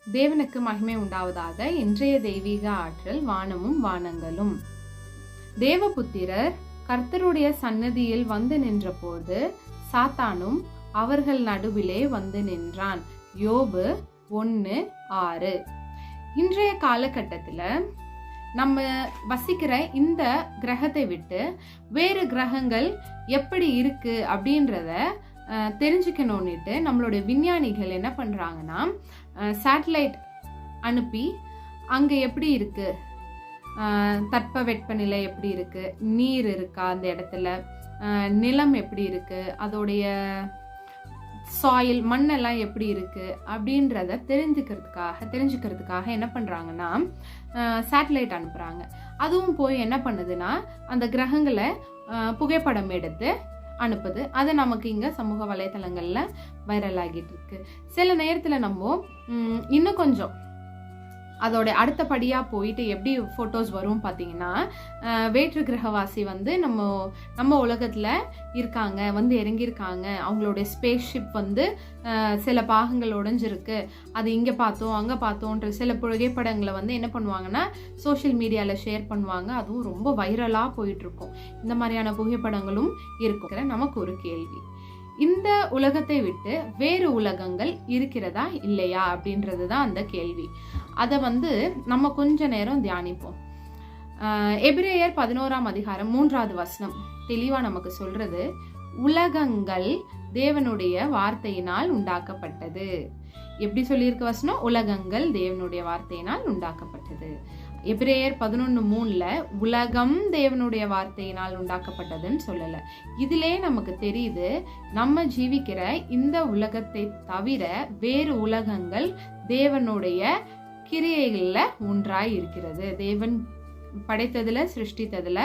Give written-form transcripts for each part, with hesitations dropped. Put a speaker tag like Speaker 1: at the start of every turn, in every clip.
Speaker 1: தேவனுக்கு மகிமை உண்டாவதாக. இன்றைய தெய்வீக ஆற்றல் வானமும் வானங்களும். தேவபுத்திரர் கர்த்தருடைய சன்னதியில் வந்து நின்றபோது சாத்தானும் அவர்கள் நடுவிலே வந்து நின்றான். யோபு 1:6. இன்றைய காலகட்டத்தில் நம்ம வசிக்கிற இந்த கிரகத்தை விட்டு வேறு கிரகங்கள் எப்படி இருக்கு அப்படின்றத தெரிஞ்சுக்கணும்னுட்டு நம்மளுடைய விஞ்ஞானிகள் என்ன பண்றாங்கன்னா, சேட்டலைட் அனுப்பி அங்கே எப்படி இருக்கு, தட்ப வெப்பநிலை எப்படி இருக்கு, நீர் இருக்கா அந்த இடத்துல, நிலம் எப்படி இருக்கு, அதோடைய சாயில் மண்ணெல்லாம் எப்படி இருக்கு அப்படின்றத தெரிஞ்சுக்கிறதுக்காக என்ன பண்றாங்கன்னா சேட்டலைட் அனுப்புறாங்க. அதுவும் போய் என்ன பண்ணுதுன்னா அந்த கிரகங்களை புகைப்படம் எடுத்து அனுப்புது. அது நமக்கு இங்க சமூக வலைத்தளங்கள்ல வைரல் ஆகிட்டு இருக்கு. சில நேரத்துல நம்ம இன்னும் கொஞ்சம் அதோட அடுத்தபடியாக போயிட்டு எப்படி ஃபோட்டோஸ் வரும் பார்த்தீங்கன்னா, வேற்று கிரகவாசி வந்து நம்ம உலகத்தில் இருக்காங்க, வந்து இறங்கியிருக்காங்க, அவங்களுடைய ஸ்பேஸ் ஷிப் வந்து சில பாகங்கள் உடைஞ்சிருக்கு, அது இங்கே பார்த்தோம் அங்கே பார்த்தோன்ற சில புகைப்படங்களை வந்து என்ன பண்ணுவாங்கன்னா சோஷியல் மீடியாவில் ஷேர் பண்ணுவாங்க. அதுவும் ரொம்ப வைரலாக போயிட்டுருக்கும். இந்த மாதிரியான புகைப்படங்களும் இருக்கும். நமக்கு ஒரு கேள்வி, இந்த உலகத்தை விட்டு வேறு உலகங்கள் இருக்கிறதா இல்லையா அப்படின்றது தான் அந்த கேள்வி. அதை வந்து நம்ம கொஞ்ச நேரம் தியானிப்போம். எபிரேயர் 11:3 தெளிவா நமக்கு சொல்றது, உலகங்கள் தேவனுடைய வார்த்தையினால் உண்டாக்கப்பட்டது. எப்படி சொல்லியிருக்க வசனம்? உலகங்கள் தேவனுடைய வார்த்தையினால் உண்டாக்கப்பட்டது. எபிரேயர் 11:3 உலகம் தேவனுடைய வார்த்தையினால் உண்டாக்கப்பட்டதுன்னு சொல்லல. இதுலே நமக்கு தெரியுது, நம்ம ஜீவிக்கிற இந்த உலகத்தை தவிர வேறு உலகங்கள் தேவனுடைய கிரியைகள்ல ஒன்றாய் இருக்கிறது. தேவன் படைத்ததுல சிருஷ்டித்ததுல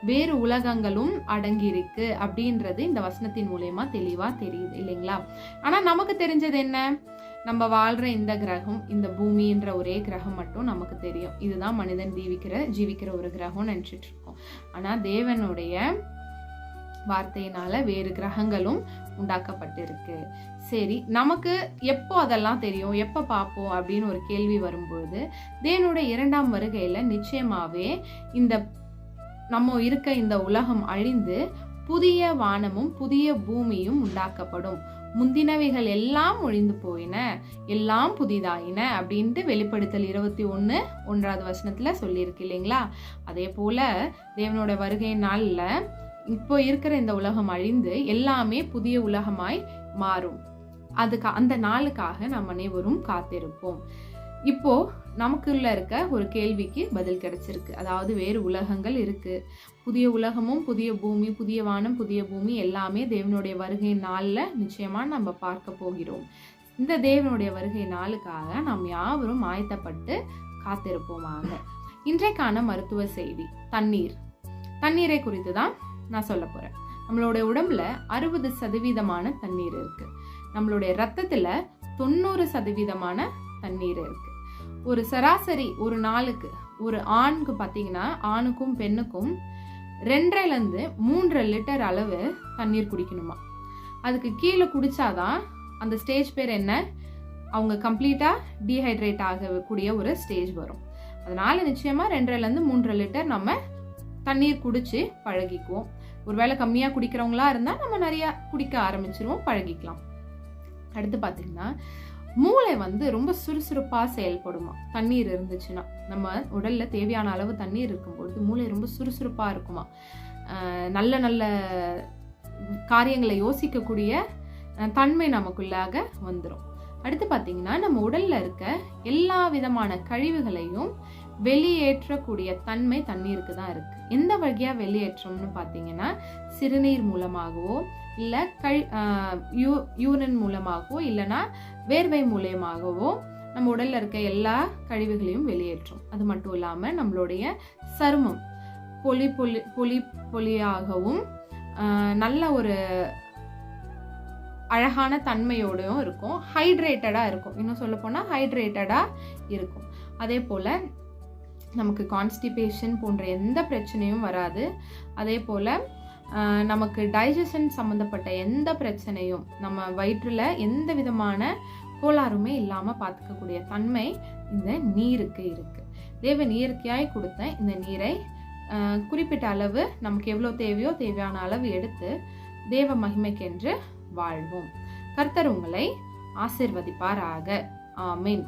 Speaker 1: வேறு உலகங்களும் அடங்கி இருக்கு அப்படின்றது இந்த வசனத்தின் மூலமா தெளிவா தெரியுது இல்லைங்களா? ஆனா நமக்கு தெரிஞ்சது என்ன? நம்ம வாழ்ற இந்த கிரகம், இந்த பூமின்ற ஒரே கிரகம் மட்டும் நமக்கு தெரியும். இதுதான் மனிதன் ஜீவிக்கிற ஒரு கிரகம் நினைச்சிட்டு இருக்கோம். ஆனா தேவனுடைய வார்த்தையினால வேறு கிரகங்களும் உண்டாக்கப்பட்டிருக்கு. சரி, நமக்கு எப்போ அதெல்லாம் தெரியும், எப்போ பார்ப்போம் அப்படின்னு ஒரு கேள்வி வரும்பொழுது, தேவனுடைய 2ஆம் வருகையில நிச்சயமாவே இந்த நம்ம இருக்க இந்த உலகம் அழிந்து புதிய வானமும் புதிய பூமியும் உண்டாக்கப்படும். முந்தினவைகள் எல்லாம் ஒழிந்து போயின, எல்லாம் புதிதாயின அப்படின்ட்டு வெளிப்படுத்தல் 21:1 சொல்லியிருக்கு இல்லைங்களா? அதே போல தேவனோட வருகை நாள்ல இப்போ இருக்கிற இந்த உலகம் அழிந்து எல்லாமே புதிய உலகமாய் மாறும். அந்த நாளுக்காக நம்ம அனைவரும் காத்திருப்போம். இப்போ நமக்குள்ள இருக்க ஒரு கேள்விக்கு பதில் கிடைச்சிருக்கு. அதாவது வேறு உலகங்கள் இருக்கு, புதிய உலகமும் புதிய பூமி, புதிய வானம் புதிய பூமி எல்லாமே தேவனுடைய வருகை நாள்ல நிச்சயமா நம்ம பார்க்க போகிறோம். இந்த தேவனுடைய வருகை நாளுக்காக நாம் யாவரும் ஆயத்தப்பட்டு காத்திருப்போமாக. இன்றைக்கான மருத்துவ செய்தி, தண்ணீரை குறித்து தான் நான் சொல்ல போறேன். நம்மளோட உடம்புல 60% தண்ணீர் இருக்கு. நம்மளுடைய ரத்தத்துல 90% தண்ணீர் இருக்கு. ஒரு சராசரி ஒரு நாளுக்கு ஒரு ஆணுக்கு பார்த்தீங்கன்னா, ஆணுக்கும் பெண்ணுக்கும் 2.5-3 லிட்டர் அளவு தண்ணீர் குடிக்கணுமா. அதுக்கு கீழே குடிச்சாதான் அந்த ஸ்டேஜ் பேர் என்ன, அவங்க கம்ப்ளீட்டா டீஹைட்ரேட் ஆகக்கூடிய ஒரு ஸ்டேஜ் வரும். அதனால நிச்சயமா 2.5-3 லிட்டர் நம்ம தண்ணீர் குடிச்சு பழகிக்குவோம். ஒருவேளை கம்மியா குடிக்கிறவங்களா இருந்தா நம்ம நிறைய குடிக்க ஆரம்பிச்சிருவோம், பழகிக்கலாம். அடுத்து பாத்தீங்கன்னா, மூளை வந்து ரொம்ப சுறுசுறுப்பா செயல்படுமா தண்ணீர் இருந்துச்சுன்னா. நம்ம உடல்ல தேவையான அளவு தண்ணீர் இருக்கும்பொழுது மூளை ரொம்ப சுறுசுறுப்பா இருக்குமா. நல்ல நல்ல காரியங்களை யோசிக்கக்கூடிய தன்மை நமக்குள்ளாக வந்துடும். அடுத்து பார்த்தீங்கன்னா, நம்ம உடல்ல இருக்க எல்லா விதமான கழிவுகளையும் வெளியேற்றக்கூடிய தன்மை தண்ணீருக்கு தான் இருக்கு. எந்த வகையா வெளியேற்றம்னு பார்த்தீங்கன்னா, சிறுநீர் மூலமாகவோ இல்லை யூரின் மூலமாகவோ இல்லைன்னா வேர்வை மூலமாகவோ நம்ம உடல்ல இருக்க எல்லா கழிவுகளையும் வெளியேற்றும். அது மட்டும் இல்லாம நம்மளுடைய சருமம் பொலியாகவும் நல்ல ஒரு அழகான தன்மையோடையும் இருக்கும், ஹைட்ரேட்டடா இருக்கும். இன்னும் சொல்ல போனா ஹைட்ரேட்டடா இருக்கும். அதே போல நமக்கு கான்ஸ்டிபேஷன் போன்ற எந்த பிரச்சனையும் வராது. அதே போல நமக்கு டைஜஷன் சம்மந்தப்பட்ட எந்த பிரச்சனையும், நம்ம வயிற்றில் எந்த விதமான கோளாறுமே இல்லாமல் பார்த்துக்கக்கூடிய தன்மை இந்த நீருக்கு இருக்கு. தேவன் இயற்கையாய் கொடுத்த இந்த நீரை குறிப்பிட்ட அளவு நமக்கு எவ்வளோ தேவையோ தேவையான அளவு எடுத்து தேவ மகிமைக்கென்று வாழ்வோம். கர்த்தர் உங்களை ஆசீர்வதிப்பாராக. ஆமென்.